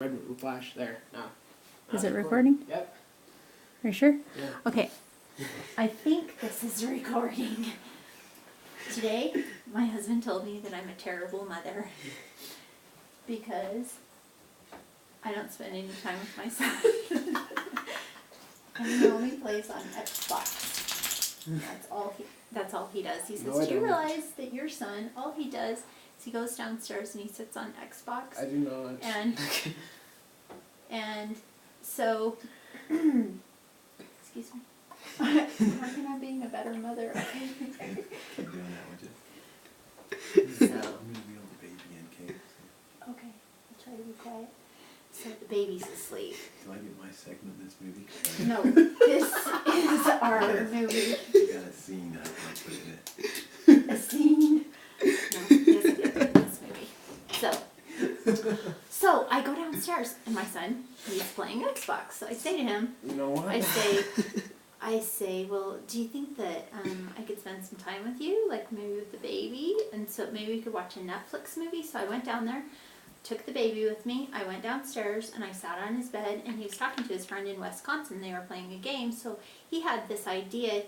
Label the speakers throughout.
Speaker 1: Red flash there. No.
Speaker 2: Is it recording?
Speaker 1: Yep.
Speaker 2: Are you sure?
Speaker 1: Yeah.
Speaker 2: Okay. I think this is recording. Today, my husband told me that I'm a terrible mother because I don't spend any time with my son. And he only plays on Xbox. That's all he does. He says,
Speaker 1: No, I
Speaker 2: do you
Speaker 1: don't.
Speaker 2: realize that your son, all he does is he goes downstairs and he sits on Xbox?
Speaker 1: I do not.
Speaker 2: And so, excuse me. I'm working on being a better mother.
Speaker 3: Keep doing that, would you?
Speaker 2: So,
Speaker 3: I'm gonna be on the baby and Kate.
Speaker 2: okay, I'll try to be quiet. So the baby's asleep.
Speaker 3: Do I get my segment in this movie?
Speaker 2: No, this is our movie.
Speaker 3: You got a scene that I put in it.
Speaker 2: A scene. No, he doesn't get it in this movie. So I go downstairs and my son, he's playing Xbox. So I say to him,
Speaker 1: You know what?
Speaker 2: I say, well, do you think that I could spend some time with you, like maybe with the baby? And so maybe we could watch a Netflix movie. So I went down there, took the baby with me. I went downstairs and I sat on his bed and he was talking to his friend in Wisconsin. They were playing a game. So he had this idea.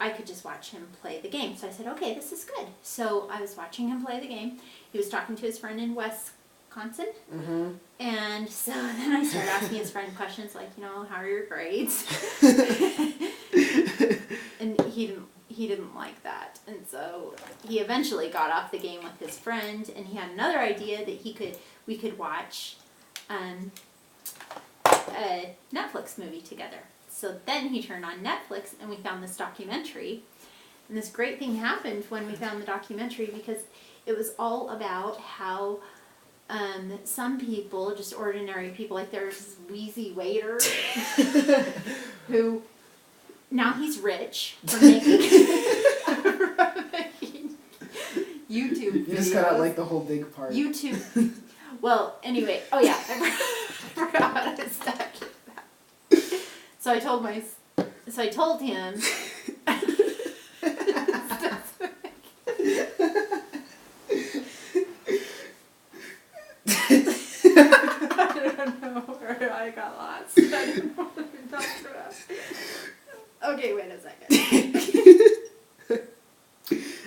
Speaker 2: I could just watch him play the game. So I said, okay, this is good. So I was watching him play the game. He was talking to his friend in Wisconsin.
Speaker 1: Mm-hmm.
Speaker 2: And so then I started asking his friend questions like, how are your grades? And he didn't like that. And so he eventually got off the game with his friend and he had another idea that we could watch a Netflix movie together. So then he turned on Netflix and we found this documentary. And this great thing happened when we found the documentary because it was all about how some people, just ordinary people, like there's this wheezy waiter who now he's rich for making YouTube videos.
Speaker 1: You just got out like the whole big part.
Speaker 2: YouTube. Well, anyway, oh yeah, I forgot what I was talking about. So I told him. I don't know where I got lost. I don't know what we talked about. Okay, wait a second.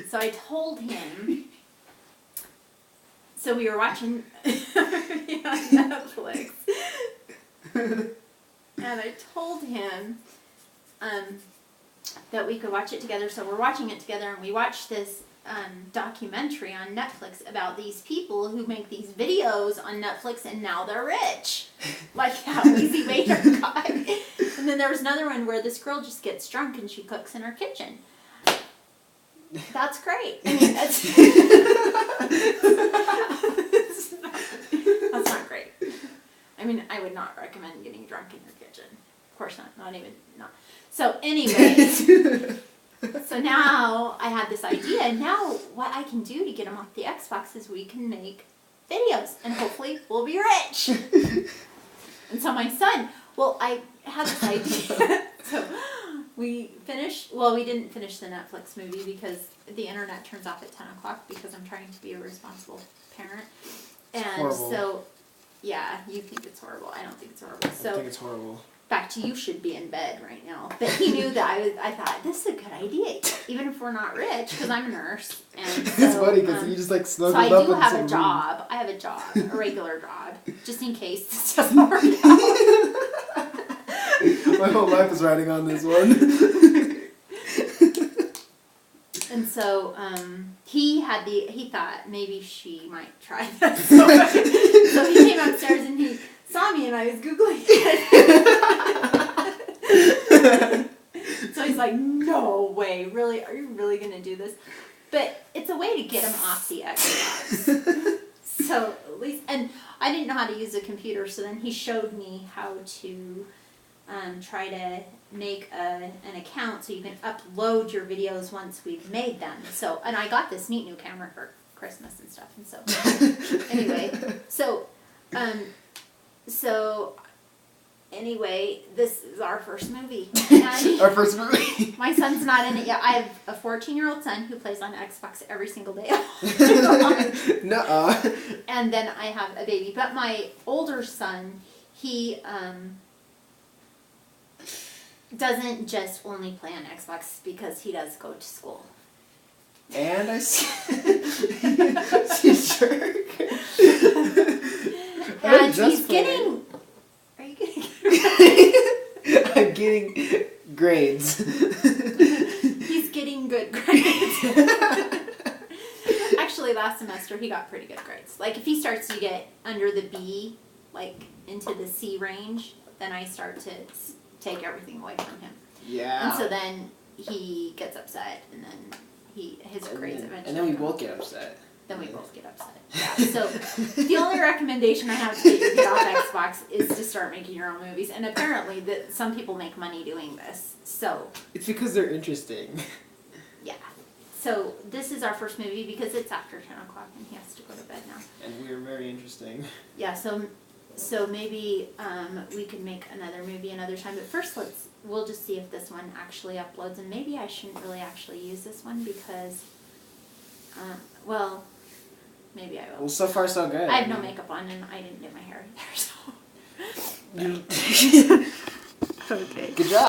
Speaker 2: So I told him. So we were watching on Netflix. And I told him that we could watch it together. So we're watching it together and we watched this documentary on Netflix about these people who make these videos on Netflix and now they're rich. Like that Easy Waiter guy. And then there was another one where this girl just gets drunk and she cooks in her kitchen. That's great. I mean, that's not great. I mean, I would not recommend getting drunk in your kitchen. Of course not. Not. So anyway, so now I had this idea. And now what I can do to get them off the Xbox is we can make videos. And hopefully we'll be rich. And so my son, I had this idea. So we didn't finish the Netflix movie because the internet turns off at 10 o'clock because I'm trying to be a responsible parent. And
Speaker 1: horrible.
Speaker 2: So, yeah, you think it's horrible. I don't think it's horrible.
Speaker 1: I think it's horrible.
Speaker 2: Back to you should be in bed right now. But he knew that I thought, this is a good idea, even if we're not rich, because I'm a nurse. And so,
Speaker 1: It's funny because you just like snuggled
Speaker 2: so I
Speaker 1: up
Speaker 2: do
Speaker 1: with
Speaker 2: have
Speaker 1: some
Speaker 2: a job. I have a job, a regular job, just in case this doesn't work out.
Speaker 1: My whole life is riding on this one.
Speaker 2: And so he thought maybe she might try this. So he came upstairs and he saw me and I was Googling it. So he's like, no way, really? Are you really going to do this? But it's a way to get him off the Xbox. So at least, and I didn't know how to use a computer, so then he showed me how to try to make an account so you can upload your videos once we've made them. So, and I got this neat new camera for Christmas and stuff. And so, anyway, so anyway, this is our first movie. And
Speaker 1: Our first movie.
Speaker 2: my son's not in it yet. I have a 14-year-old son who plays on Xbox every single day.
Speaker 1: Nuh-uh.
Speaker 2: And then I have a baby. But my older son, he doesn't just only play on Xbox because he does go to school.
Speaker 1: And I you jerk.
Speaker 2: And
Speaker 1: Just
Speaker 2: he's getting... Are you getting...
Speaker 1: I'm getting grades.
Speaker 2: He's getting good grades. Actually, last semester he got pretty good grades. Like, if he starts to get under the B, like, into the C range, then I start to take everything away from him.
Speaker 1: Yeah.
Speaker 2: And so then he gets upset, and then his grades eventually.
Speaker 1: And then we
Speaker 2: come.
Speaker 1: both get upset.
Speaker 2: Then we both get upset. Yeah. So the only recommendation I have to get your kid off Xbox is to start making your own movies. And apparently, some people make money doing this. So
Speaker 1: It's because they're interesting.
Speaker 2: yeah. So this is our first movie because it's after 10 o'clock and he has to go to bed now.
Speaker 1: And we're very interesting.
Speaker 2: Yeah. So maybe we could make another movie another time. But first, we'll just see if this one actually uploads. And maybe I shouldn't really actually use this one because, well, maybe I will.
Speaker 1: Well, so far so good.
Speaker 2: I have no makeup on and I didn't do my hair either, so. Okay.
Speaker 1: Good job.